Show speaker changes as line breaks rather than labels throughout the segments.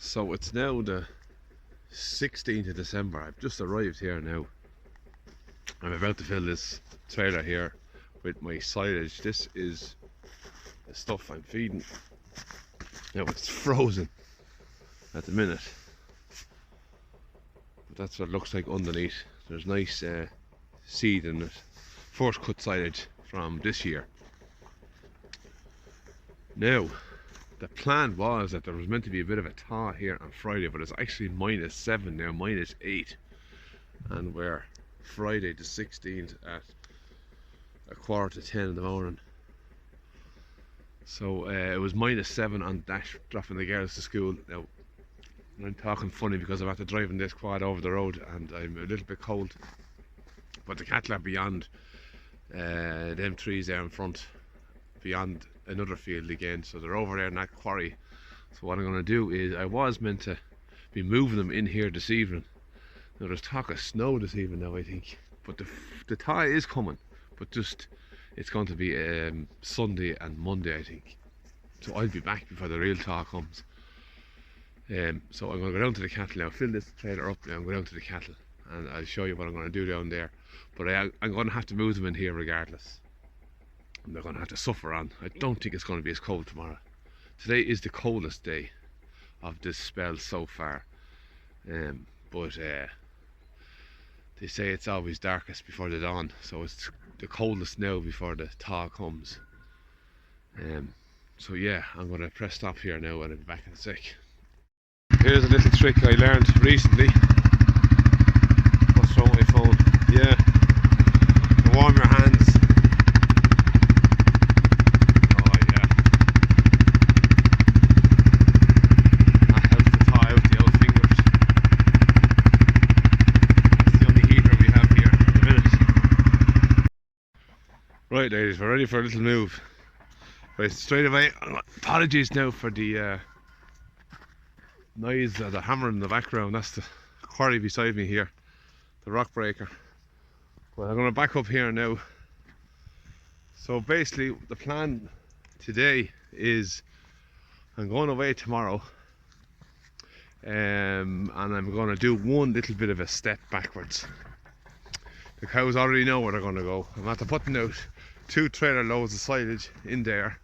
So it's now the 16th of December. I've just arrived here now. I'm about to fill this trailer here with my silage. This is the stuff I'm feeding. Now it's frozen at the minute, but that's what it looks like underneath. There's nice seed in it. First cut silage from this year. Now, the plan was that there was meant to be a bit of a thaw here on Friday, but it's actually -7 now, -8. And we're Friday the 16th at 9:45 in the morning. So it was -7 on Dash dropping the girls to school. Now, I'm talking funny because I'm after driving this quad over the road and I'm a little bit cold. But the cattle are beyond them trees there in front, beyond another field again, so they're over there in that quarry. So what I'm going to do is, I was meant to be moving them in here this evening. Now there's talk of snow this evening now, I think, but the thaw is coming, but just it's going to be Sunday and Monday, I think. So I'll be back before the real thaw comes. So I'm going to go down to the cattle now, fill this trailer up now and go down to the cattle, and I'll show you what I'm going to do down there. But I'm going to have to move them in here regardless. And they're going to have to suffer on. I don't think it's going to be as cold tomorrow. Today is the coldest day of this spell so far. But they say it's always darkest before the dawn, so it's the coldest now before the thaw comes. So yeah, I'm going to press stop here now and I'll be back in a sec. Here's a little trick I learned recently. What's wrong with my phone? Yeah, to warm your hands. Right ladies, we're ready for a little move. Right, straight away, apologies now for the noise of the hammer in the background. That's the quarry beside me here, the rock breaker. Well, I'm going to back up here now. So basically the plan today is I'm going away tomorrow, and I'm going to do one little bit of a step backwards. The cows already know where they're going to go. I'm after putting out 2 trailer loads of silage in there,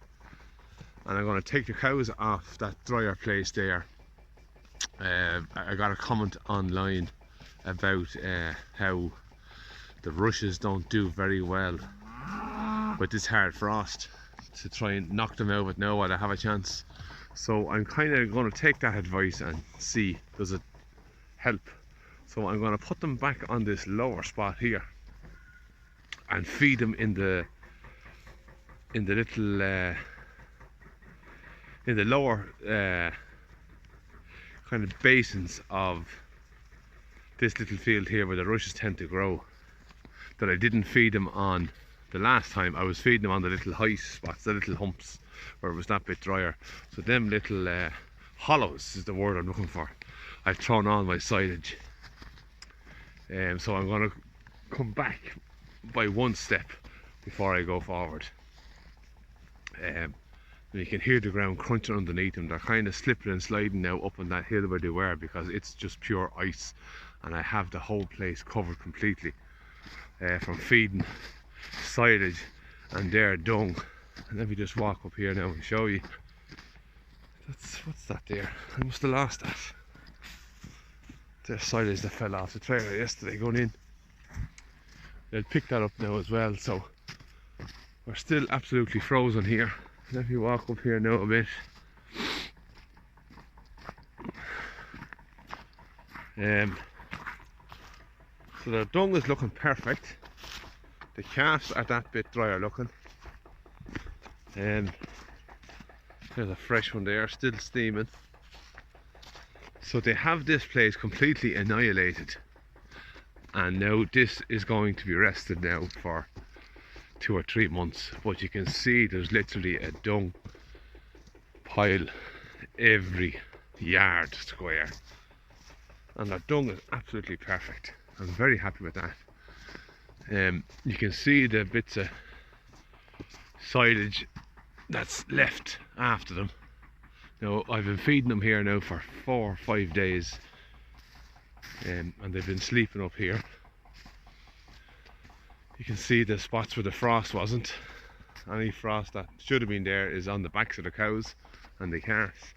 and I'm going to take the cows off that dryer place there. I got a comment online about how the rushes don't do very well with this hard frost, to try and knock them out, but now while I have a chance. So I'm kind of going to take that advice and see, does it help? So I'm going to put them back on this lower spot here and feed them in the little in the lower kind of basins of this little field here where the rushes tend to grow, that I didn't feed them on the last time. I was feeding them on the little high spots, the little humps where it was that bit drier. So them little hollows is the word I'm looking for. I've thrown on my silage. So I'm going to come back by one step before I go forward. You can hear the ground crunching underneath them. They're kind of slipping and sliding now up on that hill where they were, because it's just pure ice, and I have the whole place covered completely from feeding silage and their dung. And let me just walk up here now and show you. What's that there? I must have lost that. There's silage that fell off the trailer yesterday going in. They'll pick that up now as well. So we're still absolutely frozen here. Let me walk up here now a bit. So the dung is looking perfect. The calves are that bit drier looking. There's a fresh one there, still steaming. So they have this place completely annihilated, and now this is going to be rested now for 2 or 3 months. But you can see there's literally a dung pile every yard square, and the dung is absolutely perfect. I'm very happy with that. You can see the bits of silage that's left after them. Now I've been feeding them here now for 4 or 5 days, and they've been sleeping up here. You can see the spots where the frost wasn't. Any frost that should have been there is on the backs of the cows and the calves.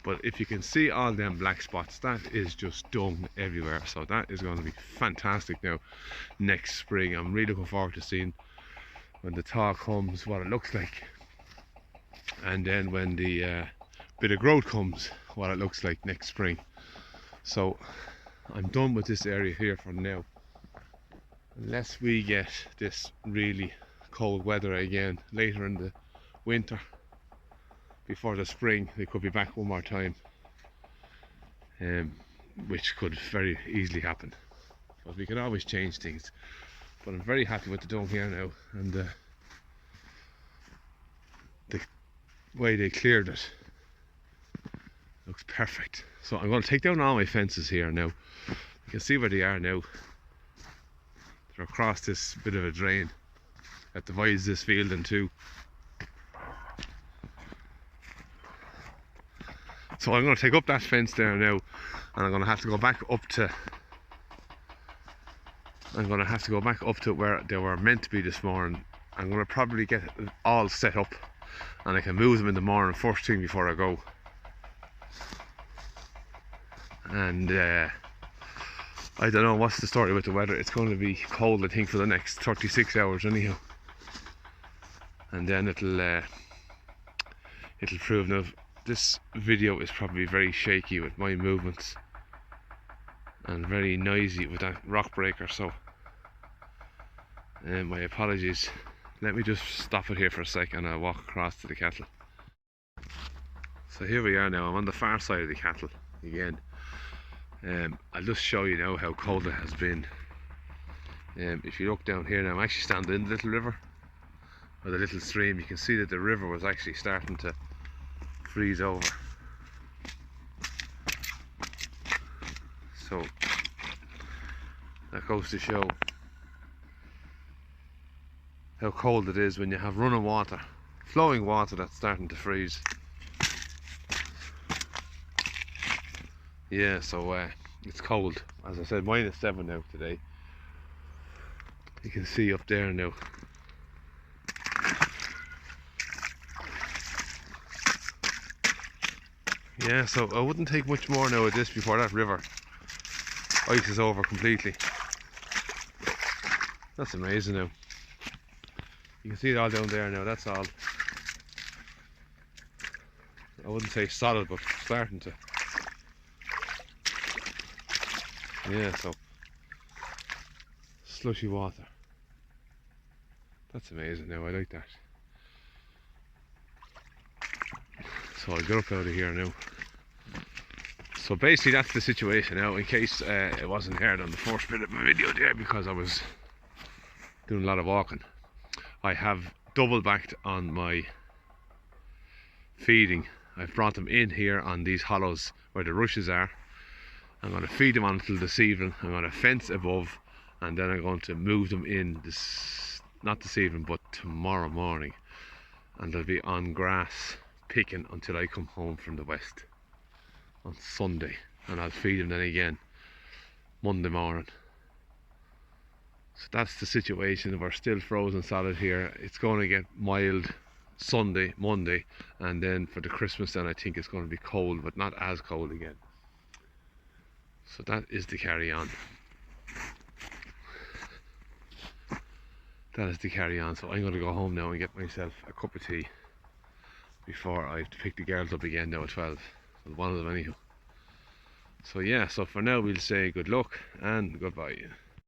But if you can see all them black spots, that is just dung everywhere. So that is going to be fantastic now next spring. I'm really looking forward to seeing when the thaw comes what it looks like, and then when the bit of growth comes what it looks like next spring. So I'm done with this area here for now, unless we get this really cold weather again later in the winter. Before the spring they could be back one more time, which could very easily happen, but we can always change things. But I'm very happy with the dung here now, and the way they cleared it looks perfect. So I'm going to take down all my fences here now. You can see where they are now. They're across this bit of a drain that divides this field in two. So I'm going to take up that fence there now, and I'm going to have to go back up to where they were meant to be this morning. I'm going to probably get it all set up, and I can move them in the morning first thing before I go. And I don't know what's the story with the weather. It's going to be cold, I think, for the next 36 hours anyhow, and then it'll prove. Now this video is probably very shaky with my movements and very noisy with that rock breaker, so my apologies. Let me just stop it here for a sec and I'll walk across to the cattle. So here we are now. I'm on the far side of the cattle again. I'll just show you now how cold it has been. If you look down here now, I'm actually standing in the little river, or the little stream. You can see that the river was actually starting to freeze over. So that goes to show how cold it is when you have running water, flowing water that's starting to freeze. Yeah, so it's cold. As I said, -7 now today. You can see up there now. Yeah, so I wouldn't take much more now of this before that river ices over completely. That's amazing now. You can see it all down there now, that's all. I wouldn't say solid, but starting to. Yeah, so slushy water. That's amazing now, I like that. So I'll get up out of here now. So basically that's the situation now, in case it wasn't heard on the first bit of my video there, because I was doing a lot of walking. I have double backed on my feeding. I've brought them in here on these hollows where the rushes are. I'm going to feed them until this evening. I'm going to fence above, and then I'm going to move them in not this evening, but tomorrow morning, and they'll be on grass picking until I come home from the west on Sunday, and I'll feed them then again Monday morning. So that's the situation. We're still frozen solid here. It's going to get mild Sunday, Monday, and then for the Christmas then I think it's going to be cold, but not as cold again. So that is the carry on. That is the carry on. So I'm going to go home now and get myself a cup of tea before I have to pick the girls up again now at 12. Well, one of them anyhow. So yeah, so for now we'll say good luck and goodbye.